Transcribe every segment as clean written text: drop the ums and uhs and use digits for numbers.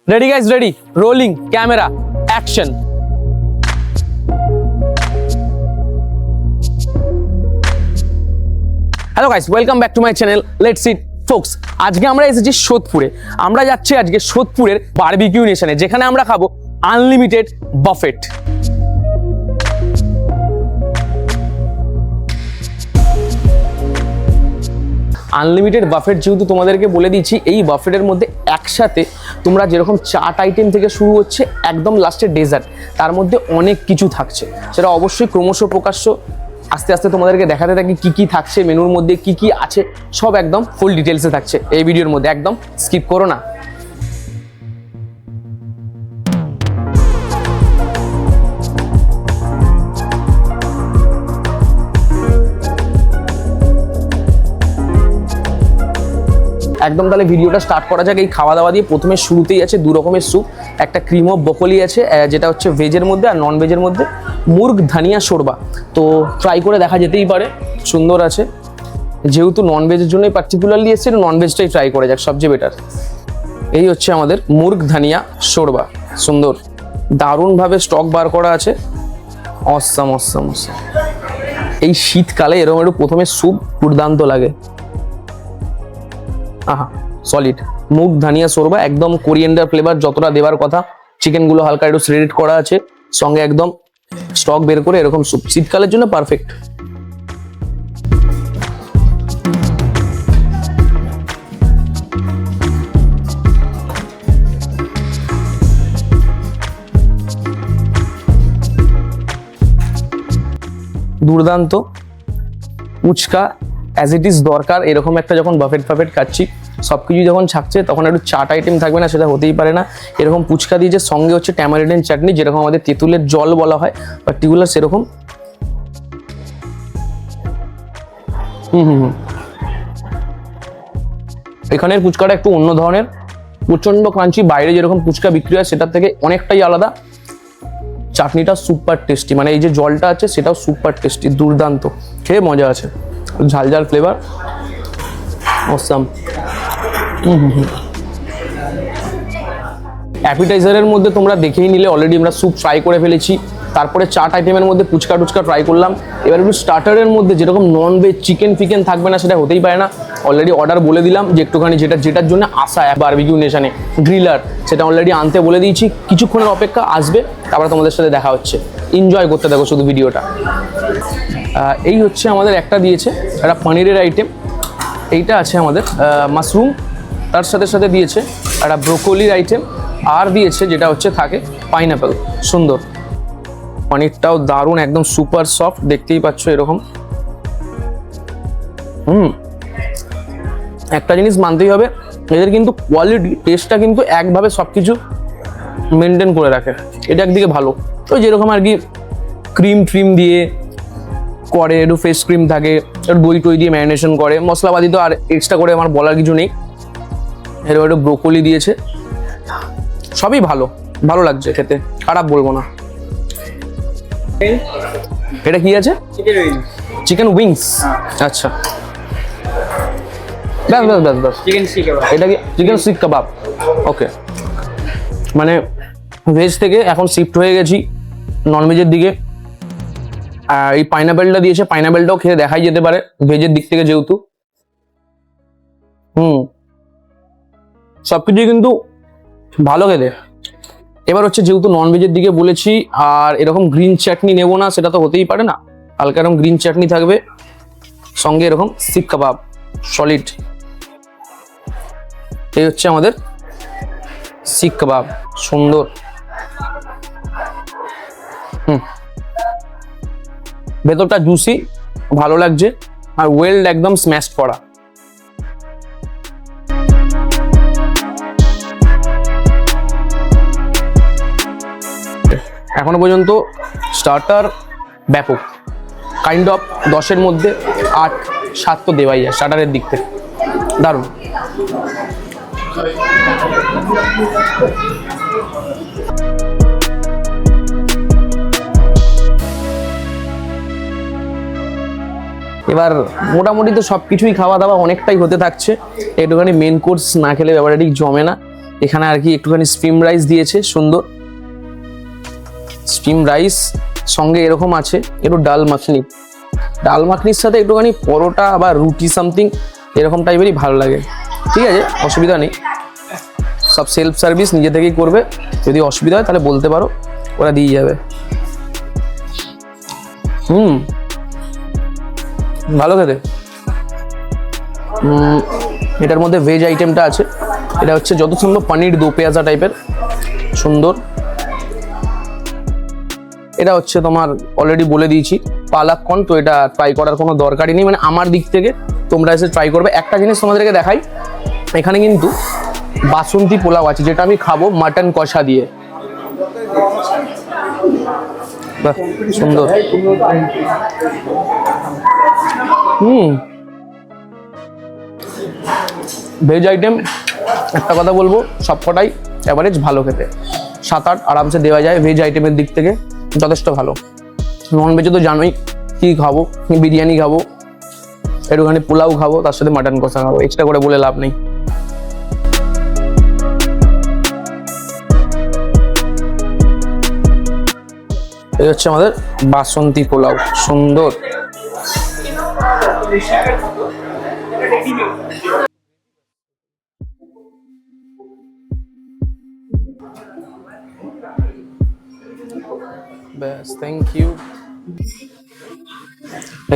Ready guys, ready. Rolling, camera, action. Hello guys, welcome back to my channel. Let's eat folks. আজকে আমরা এসেছি সোদপুরে। আমরা যাচ্ছি আজকে সোদপুরের বারবিকিউ নেশনে, যেখানে আমরা খাবো আনলিমিটেড বাফেট। আনলিমিটেড বাফেট যেহেতু তোমাদেরকে বলে দিচ্ছি, এই বাফেটের মধ্যে একসাথে তোমরা যেরকম চাট আইটেম থেকে শুরু হচ্ছে একদম লাস্টে ডেজার্ট, তার মধ্যে অনেক কিছু থাকছে। সেটা অবশ্যই ক্রমশ প্রকাশ্য আস্তে আস্তে তোমাদেরকে দেখাতে থাকি কি কি থাকছে, মেনুর মধ্যে কি কি আছে, সব একদম ফুল ডিটেলসে থাকছে এই ভিডিওর মধ্যে, একদম স্কিপ করো না। একদম তাহলে ভিডিওটা স্টার্ট করা যাক এই খাওয়া দাওয়া দিয়ে। প্রথমে শুরুতেই আছে দু রকমের স্যুপ, একটা ক্রিম অফ ব্রোকলি আছে যেটা হচ্ছে ভেজের মধ্যে, আর নন ভেজের মধ্যে মুর্গ ধানিয়া শোরবা। তো ট্রাই করে দেখা যেতেই পারে, সুন্দর আছে। যেহেতু নন ভেজের জন্যই পার্টিকুলারলি এসছে, নন ভেজটাই ট্রাই করে যাক, সবচেয়ে বেটার। এই হচ্ছে আমাদের মুর্গ ধানিয়া শোরবা, সুন্দর, দারুণভাবে স্টক বার করা আছে। Awesome awesome awesome. এই শীতকালে এরকম একটু প্রথমে স্যুপ দুর্দান্ত লাগে। আহা, সলিড মুগ ধানিয়া শোরবা, একদম কোরিয়েন্ডার ফ্লেভার যতটা দেওয়ার কথা। চিকেনগুলো হালকা একটু শ্রেডেড করা আছে, সঙ্গে একদম স্টক বের করে এরকম স্যুপ, শীতকালের জন্য পারফেক্ট। দুর্দান্ত ফুচকা অ্যাজ ইট ইজ দরকার এরকম একটা, যখন বাফেট খাচ্ছি সবকিছু যখন থাকছে তখন একটু চাট আইটেম থাকবে না, সেটা হতেই পারে না। এরকম ফুচকা দিয়েছে, সঙ্গে হচ্ছে ট্যামারিন্ড চাটনি, যেরকম আমাদের তেঁতুলের জল বলা হয় পার্টিকুলার সেরকম। এখানের ফুচকাটা একটু অন্য ধরনের, প্রচন্ড ক্রাঞ্চি। বাইরে যেরকম ফুচকা বিক্রি হয় সেটার থেকে অনেকটাই আলাদা। চাটনিটা সুপার টেস্টি, মানে এই যে জলটা আছে সেটাও সুপার টেস্টি, দুর্দান্ত, খেয়ে মজা আছে। ঝাল ঝাল ফ্লেভার, অসাম। অ্যাপিটাইজারের মধ্যে তোমরা দেখেই নিলে অলরেডি আমরা স্যুপ ফ্রাই করে ফেলেছি, তারপরে চাট আইটেমের মধ্যে ফুচকা টুচকা ট্রাই করলাম। এবার একটু স্টার্টারের মধ্যে যেরকম নন ভেজ চিকেন ফিকেন থাকবে না সেটা হতেই পারে না, অলরেডি অর্ডার বলে দিলাম যে একটুখানি যেটার জন্য আসা বারবিকিউ নেশনে গ্রিলার, সেটা অলরেডি আনতে বলে দিয়েছি। কিছুক্ষণের অপেক্ষা, আসবে, তারপরে তোমাদের সাথে দেখা হচ্ছে। এনজয় করতে দেখো শুধু ভিডিওটা। এই হচ্ছে আমাদের একটা দিয়েছে একটা পনিরের আইটেম, এইটা আছে আমাদের মাশরুম, তার সাথে সাথে দিয়েছে একটা ব্রোকলির আইটেম, আর দিয়েছে যেটা হচ্ছে থাকে পাইনাপেল। সুন্দর, পনিরটাও দারুণ, একদম সুপার সফট, দেখতেই পাচ্ছ এরকম। একটা জিনিস মানতেই হবে, এদের কিন্তু কোয়ালিটি টেস্টটা কিন্তু একভাবে সবকিছু মেনটেন করে রাখে, এটা একদিকে ভালো। ওই যেরকম আর কি ক্রিম ট্রিম দিয়ে করে, একটু ফেস ক্রিম থাকে, একটু দই টই দিয়ে ম্যারিনেশন করে, মশলাপাতি তো আর এক্সট্রা করে আমার বলার কিছু নেই। এরকম একটু ব্রোকলি দিয়েছে, সবই ভালো, ভালো লাগছে খেতে, খারাপ বলবো না। এটা কি আছে? Chicken wings. আচ্ছা, ব্যাস এটা কি চিকেন শিক কাবাব? ওকে, মানে ভেজ থেকে এখন শিফট হয়ে গেছি নন ভেজের দিকে। এই পাইনাপেলটা দিয়েছে, পাইনাপেলটাও খেয়ে দেখাই যেতে পারে ভেজের দিক থেকে, যেহেতু সবকিছুই কিন্তু ভালো খেতে। এবার হচ্ছে যেহেতু নন ভেজের দিকে বলেছি, আর এরকম গ্রিন চাটনি নেবো না সেটা তো হতেই পারে না, হালকা এরকম গ্রিন চাটনি থাকবে, সঙ্গে এরকম শিক কাবাব সলিড। এই হচ্ছে আমাদের শিক কাবাব, সুন্দর। ভেতরটা জুসি, ভালো লাগছে, আর ওয়েল্ড একদম স্ম্যাশ করা। এখনো পর্যন্ত স্টার্টার ব্যাপক, কাইন্ড অফ 10-এর মধ্যে 8-7 তো দেওয়াই যায় স্টার্টারের দিক থেকে, দারুণ। এবার মোটামুটি তো সব কিছুই খাওয়া দাওয়া অনেকটাই হতে থাকছে, একটুখানি মেন কোর্স না খেলে ব্যাপারটা ঠিক জমে না। এখানে আর কি একটুখানি স্টিম রাইস দিয়েছে, সুন্দর স্টিম রাইস, সঙ্গে এরকম আছে একটু ডাল মাখনি। ডাল মাখনির সাথে একটুখানি পরোটা বা রুটি সামথিং এরকম টাইপেরই ভালো লাগে। ঠিক আছে, অসুবিধা নেই, সব সেলফ সার্ভিস, নিজে থেকেই করবে। যদি অসুবিধা হয় তাহলে বলতে পারো, ওরা দিয়ে যাবে। ভালো খেতে। এটার মধ্যে ভেজ আইটেমটা আছে, এটা হচ্ছে যত সম্ভব পনির দো পেঁয়াজা টাইপের, সুন্দর। এটা হচ্ছে তোমার অলরেডি বলে দিয়েছি পালাক কর্ন, তো এটা ট্রাই করার কোনো দরকারই নেই, মানে আমার দিক থেকে তোমরা এসে ট্রাই করবে। একটা জিনিস তোমাদেরকে দেখাই, এখানে কিন্তু বাসন্তী পোলাও আছে, যেটা আমি খাবো মাটন কষা দিয়ে। বাহ, সুন্দর। ভেজ আইটেম একটা কথা বলবো, সবকটাই অ্যাভারেজ ভালো খেতে, 7-8 আরামসে দেওয়া যায় ভেজ আইটেমের দিক থেকে, যথেষ্ট ভালো। নন ভেজে তো জানোই কি খাবো, বিরিয়ানি খাবো, একটুখানি পোলাও খাবো, তার সাথে মাটন কষা খাবো, এক্সট্রা করে বলে লাভ নেই। এই হচ্ছে আমাদের বাসন্তী পোলাও, সুন্দর। ব্যাস, থ্যাংক ইউ।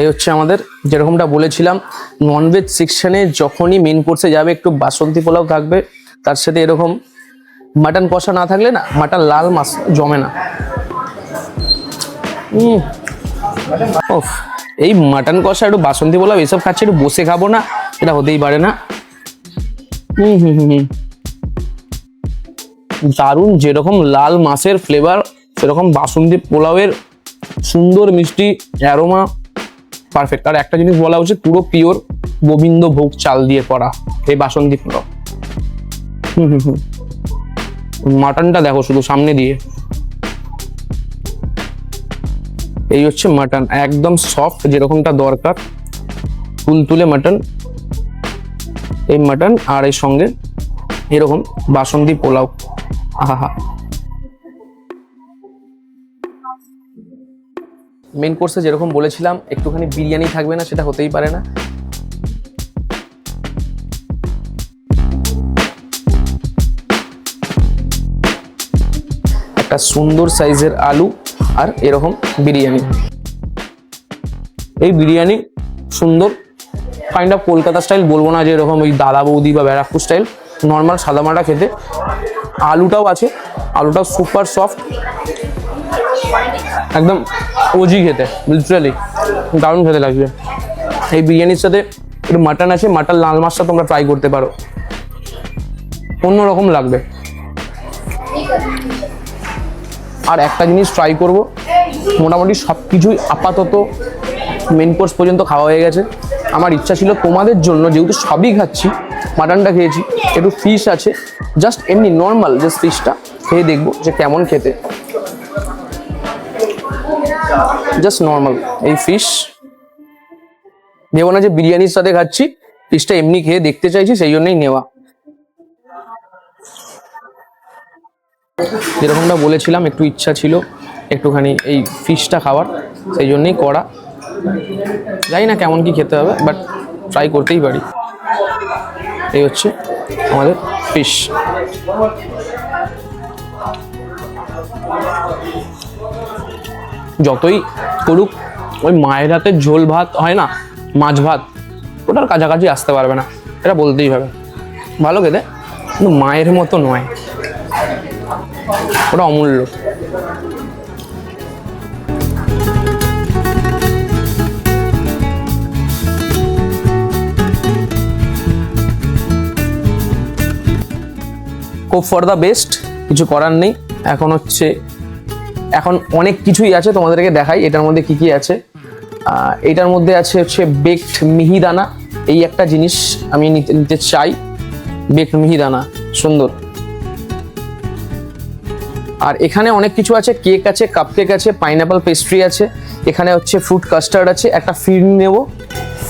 এই হচ্ছে আমাদের, যেরকমটা বলেছিলাম, ননভেজ সেকশনে যখনই মেন কোর্সে যাবে একটু বাসন্তী পোলাও থাকবে, তার সাথে এরকম মাটন কষা না থাকলে না মাটন লাল মাছ জমে না। এই মাটন কষা একটু বাসন্তী পোলাও এসব খাচ্ছে, একটু বসে খাবো না, এটা হতেই পারে না। দারুণ, যেরকম লাল মাছের ফ্লেভার সেরকম বাসন্তী পোলাওয়ের সুন্দর মিষ্টি অ্যারোমা, পারফেক্ট। আর একটা জিনিস বলা উচিত, পুরো পিওর গোবিন্দভোগ চাল দিয়ে করা এই বাসন্তী পোলাও। মাটনটা দেখো শুধু সামনে দিয়ে, এই হচ্ছে মাটন, একদম সফট, যেরকমটা দরকার, তুলতুলে মাটন। এই মাটন আর এর সঙ্গে এরকম বাসন্তী পোলাও, আহা। মেন কোর্সে যেরকম বলেছিলাম একটুখানি বিরিয়ানি থাকবে না, সেটা হতেই পারে না। একটা সুন্দর সাইজের আলু আর এরকম বিরিয়ানি। এই বিরিয়ানি সুন্দর, কাইন্ড অফ কলকাতা স্টাইল বলবো না যে এরকম ওই দাদা বৌদি বা ব্যারাকপুর স্টাইল, নর্মাল সাদামাটা খেতে। আলুটাও আছে, আলুটাও সুপার সফট, একদম ওজি খেতে, লিটারালি দারুণ খেতে লাগবে। এই বিরিয়ানির সাথে একটু মাটন আছে, মাটন লাল মাছটা তোমরা ট্রাই করতে পারো, অন্যরকম লাগবে। আর একটা জিনিস ট্রাই করব, মোটামুটি সব কিছুই আপাতত মেন কোর্স পর্যন্ত খাওয়া হয়ে গেছে। আমার ইচ্ছা ছিল তোমাদের জন্য, যেহেতু সবই খাচ্ছি, মাটনটা খেয়েছি, একটু ফিশ আছে, জাস্ট এমনি নর্মাল জাস্ট ফিশটা খেয়ে দেখবো যে কেমন খেতে, জাস্ট নর্মাল এই ফিশ। ভেবো না যে বিরিয়ানির সাথে খাচ্ছি, ফিশটা এমনি খেয়ে দেখতে চাইছি, সেই জন্যই নেওয়া। যেরকমটা বলেছিলাম একটু ইচ্ছা ছিল একটুখানি এই ফিশটা খাওয়ার, সেই জন্যই করা। জানি না কেমন কি খেতে হবে, বাট ট্রাই করতেই পারি। এই হচ্ছে আমাদের ফিশ। যতই করুক, ওই মায়ের হাতের ঝোল ভাত হয় না, মাছ ভাত, ওটার কাছাকাছি আসতে পারবে না, এটা বলতেই হবে। ভালো খেতে, কিন্তু মায়ের মতো নয়, ওটা অমূল্য। হোপ ফর দ্য বেস্ট, কিছু করার নেই। এখন অনেক কিছুই আছে, তোমাদেরকে দেখাই এটার মধ্যে কি কি আছে। এটার মধ্যে আছে হচ্ছে বেকড মিহিদানা, এই একটা জিনিস আমি নিতে চাই, বেকড মিহিদানা, সুন্দর। আর এখানে অনেক কিছু আছে, কেক আছে, কাপ কেক আছে, পাইনাপল পেস্ট্রি আছে, এখানে হচ্ছে ফ্রুট কাস্টার্ড আছে, একটা ফিরনি নেব,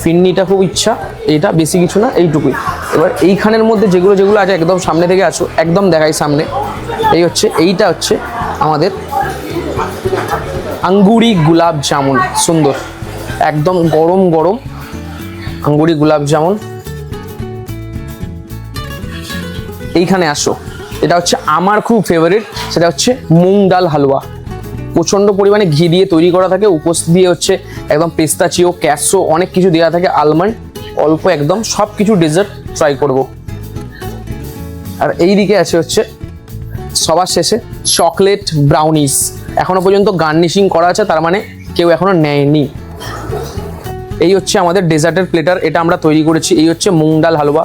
ফিরনিটা খুব ইচ্ছা, এইটা বেশি কিছু না, এইটুকুই। এবার এইখানের মধ্যে যেগুলো যেগুলো আছে একদম সামনে থেকে আসো, একদম দেখাই সামনে। এইটা হচ্ছে আমাদের আঙ্গুরি গুলাব জামুন, সুন্দর একদম গরম গরম আঙ্গুরি গুলাব জামুন। এইখানে আসো, এটা হচ্ছে আমার খুব ফেভারিট, সেটা হচ্ছে মুগ ডাল হালুয়া। প্রচণ্ড পরিমাণে ঘি দিয়ে তৈরি করা থাকে, উপর দিয়ে হচ্ছে একদম পেস্তাচিও, ক্যাশো, অনেক কিছু দেওয়া থাকে, আলমন্ড, অল্প একদম সব কিছু ডেজার্ট ট্রাই করব। আর এই দিকে আছে হচ্ছে সবার শেষে চকলেট ব্রাউনিস, এখনো পর্যন্ত গার্নিশিং করা আছে, তার মানে কেউ এখনো নেয়নি। এই হচ্ছে আমাদের ডেজার্টের প্লেটার, এটা আমরা তৈরি করেছি। এই হচ্ছে মুগ ডাল হালুয়া,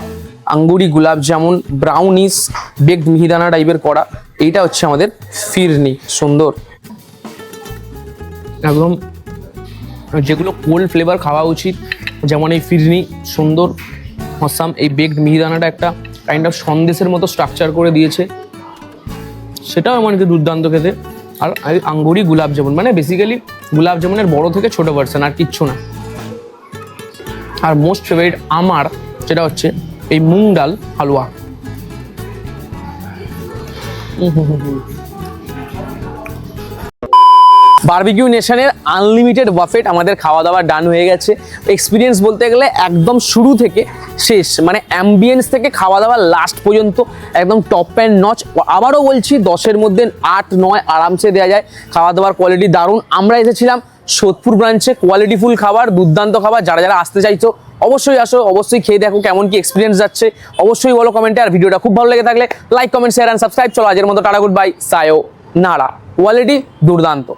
আঙ্গুরি গুলাব জামুন, ব্রাউনিস, বেকড মিহিদানা টাইপের করা। এইটা হচ্ছে আমাদের ফিরনি, সুন্দর একদম যেগুলো কোল্ড ফ্লেভার খাওয়া উচিত, যেমন এই ফিরনি সুন্দর অসাম। এই বেকড মিহিদানাটা একটা কাইন্ড অফ সন্দেশের মতো স্ট্রাকচার করে দিয়েছে, সেটাও এমনকি দুর্দান্ত খেতে। আর আঙ্গুরি গুলাব জামুন মানে বেসিক্যালি গুলাব জামুনের বড় থেকে ছোট ভার্সন, আর কিচ্ছু না। আর মোস্ট ফেভারিট আমার যেটা হচ্ছে এই মুগ ডাল হালুয়া। বারবিকিউ নেশনের আনলিমিটেড বাফেট আমাদের খাওয়া দাওয়া ডান হয়ে গেছে। এক্সপিরিয়েন্স বলতে গেলে একদম শুরু থেকে শেষ, মানে অ্যাম্বিয়েন্স থেকে খাওয়া দাওয়া লাস্ট পর্যন্ত একদম টপ অ্যান্ড নচ। আবারও বলছি 10-এর মধ্যে 8-9 আরামসে দেওয়া যায়। খাওয়া দাওয়ার কোয়ালিটি দারুণ। আমরা এসেছিলাম সোদপুর ব্রাঞ্চে, কোয়ালিটিফুল খাবার, দুর্দান্ত খাবার। যারা যারা আসতে চাইছো অবশ্যই আসো, অবশ্যই খেয়ে দেখো কেমন কি এক্সপিরিয়েন্স যাচ্ছে, অবশ্যই বলো কমেন্টে। আর ভিডিওটা খুব ভালো লেগে থাকলে like, comment, share and subscribe. চলো আজের মতো টাটা, গুড বাই, সায়ো নারা। কোয়ালিটি দুর্দান্ত।